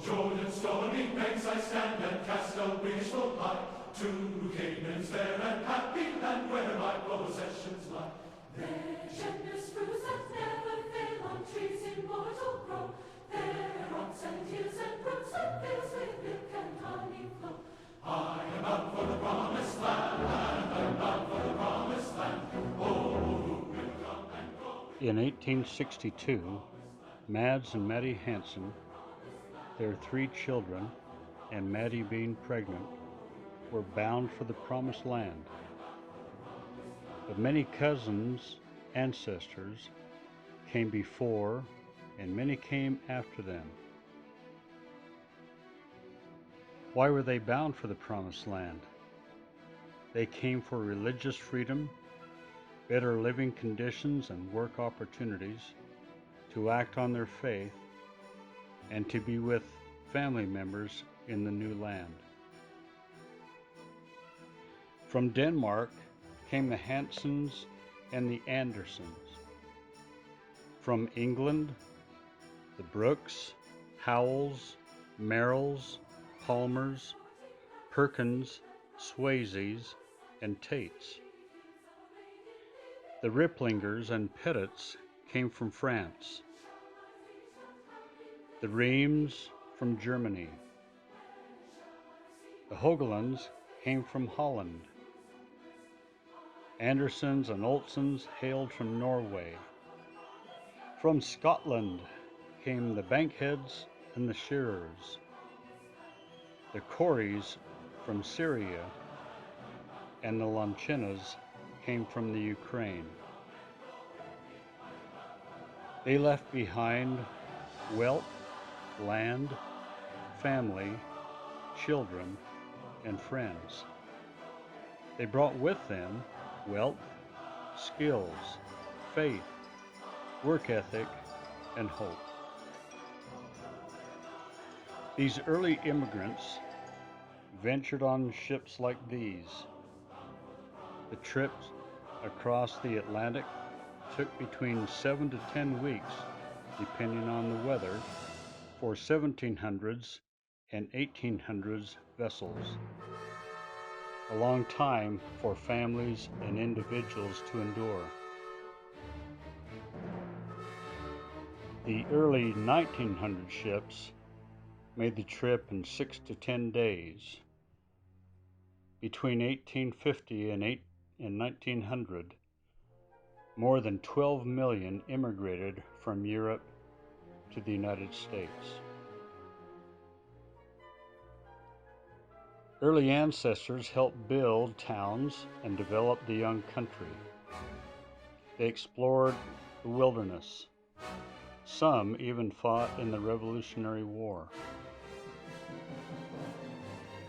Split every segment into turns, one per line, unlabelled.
Jordan's stormy banks I stand and cast a wishful eye to Canaan's fair and happy land where my possessions lie. There generous fruits that never fail on trees immortal grow. There rocks and hills and brooks and vales with milk and honey flow. I am bound for the promised land, I'm bound for the promised land. Oh, who will come and go?
In 1862, Mads and Mattie Hansen, their 3 children, and Mattie being pregnant, were bound for the promised land. But many cousins, ancestors, came before, and many came after them. Why were they bound for the promised land? They came for religious freedom, better living conditions and work opportunities, to act on their faith, and to be with family members in the new land. From Denmark came the Hansens and the Andersons. From England, the Brookes, Howells, Merrills, Palmers, Perkins, Swayzes, and Tates. The Ripplingers and Pettits came from France. The Reims from Germany. The Hogelands came from Holland. Andersons and Olsons hailed from Norway. From Scotland came the Bankheads and the Shearers. The Coreys from Syria, and the Lonchinas came from the Ukraine. They left behind wealth, land, family, children, and friends. They brought with them wealth, skills, faith, work ethic, and hope. These early immigrants ventured on ships like these. The trips across the Atlantic took between 7 to 10 weeks, depending on the weather, for 1700s and 1800s vessels. A long time for families and individuals to endure. The early 1900 ships made the trip in 6 to 10 days. Between 1850 and 1900, more than 12 million immigrated from Europe to the United States. Early ancestors helped build towns and develop the young country. They explored the wilderness. Some even fought in the Revolutionary War.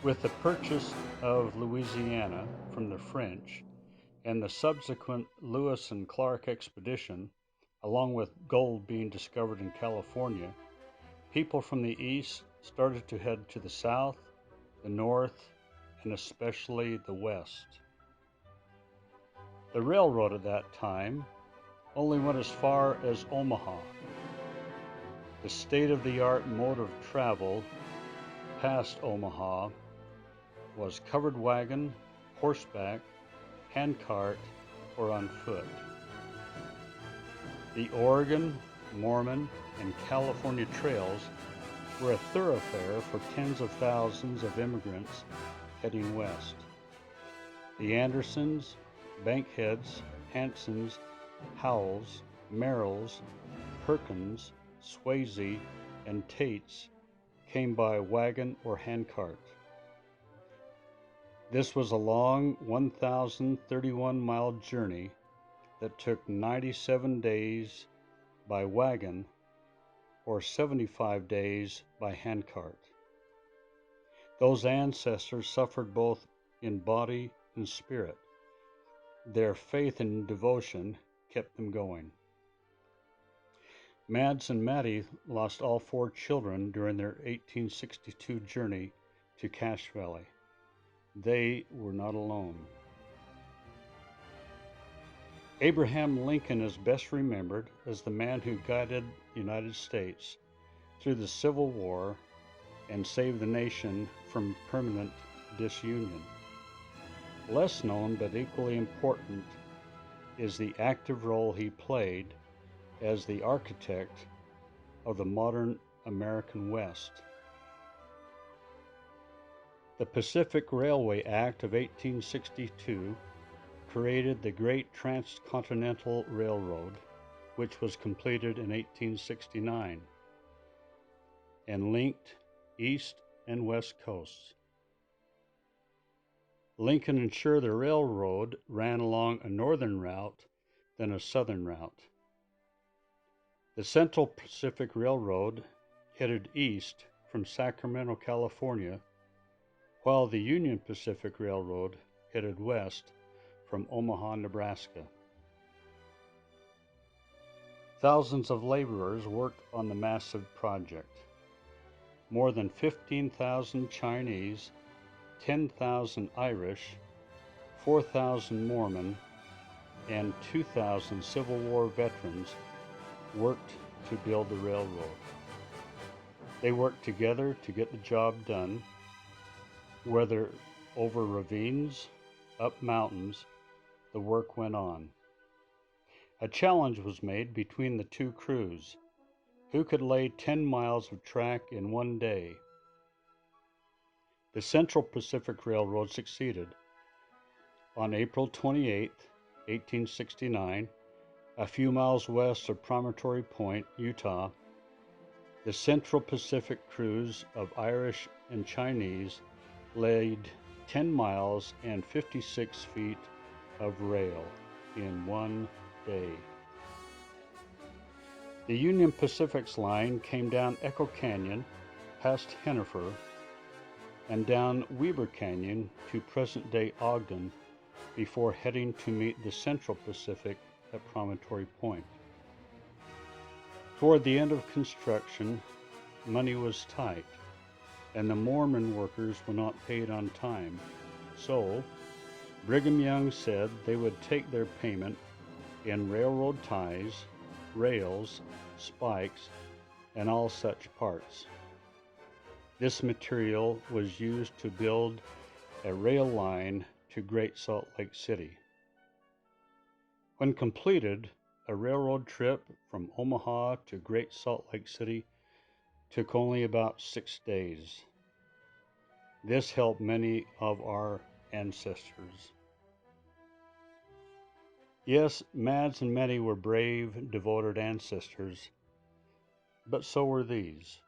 With the purchase of Louisiana from the French and the subsequent Lewis and Clark expedition, along with gold being discovered in California, people from the east started to head to the south, the north, and especially the west. The railroad at that time only went as far as Omaha. The state-of-the-art mode of travel past Omaha was covered wagon, horseback, handcart, or on foot. The Oregon, Mormon, and California trails were a thoroughfare for tens of thousands of immigrants heading west. The Andersons, Bankheads, Hansens, Howells, Merrills, Perkins, Swayze, and Tates came by wagon or handcart. This was a long 1,031-mile journey that took 97 days by wagon or 75 days by handcart. Those ancestors suffered both in body and spirit. Their faith and devotion kept them going. Mads and Mattie lost all 4 children during their 1862 journey to Cache Valley. They were not alone. Abraham Lincoln is best remembered as the man who guided the United States through the Civil War and saved the nation from permanent disunion. Less known but equally important is the active role he played as the architect of the modern American West. The Pacific Railway Act of 1862 created the Great Transcontinental Railroad, which was completed in 1869 and linked East and West coasts. Lincoln ensured the railroad ran along a northern route than a southern route. The Central Pacific Railroad headed east from Sacramento, California, while the Union Pacific Railroad headed west from Omaha, Nebraska. Thousands of laborers worked on the massive project. More than 15,000 Chinese, 10,000 Irish, 4,000 Mormon, and 2,000 Civil War veterans worked to build the railroad. They worked together to get the job done, whether over ravines, up mountains, the work went on. A challenge was made between the two crews. Who could lay 10 miles of track in one day? The Central Pacific Railroad succeeded. On April 28, 1869, a few miles west of Promontory Point, Utah, the Central Pacific crews of Irish and Chinese laid 10 miles and 56 feet of rail in one day. The Union Pacific's line came down Echo Canyon, past Hennifer, and down Weber Canyon to present-day Ogden before heading to meet the Central Pacific at Promontory Point. Toward the end of construction, money was tight, and the Mormon workers were not paid on time. So, Brigham Young said they would take their payment in railroad ties, rails, spikes, and all such parts. This material was used to build a rail line to Great Salt Lake City. When completed, a railroad trip from Omaha to Great Salt Lake City took only about 6 days. This helped many of our ancestors. Yes, Mads and Medi were brave, devoted ancestors, but so were these.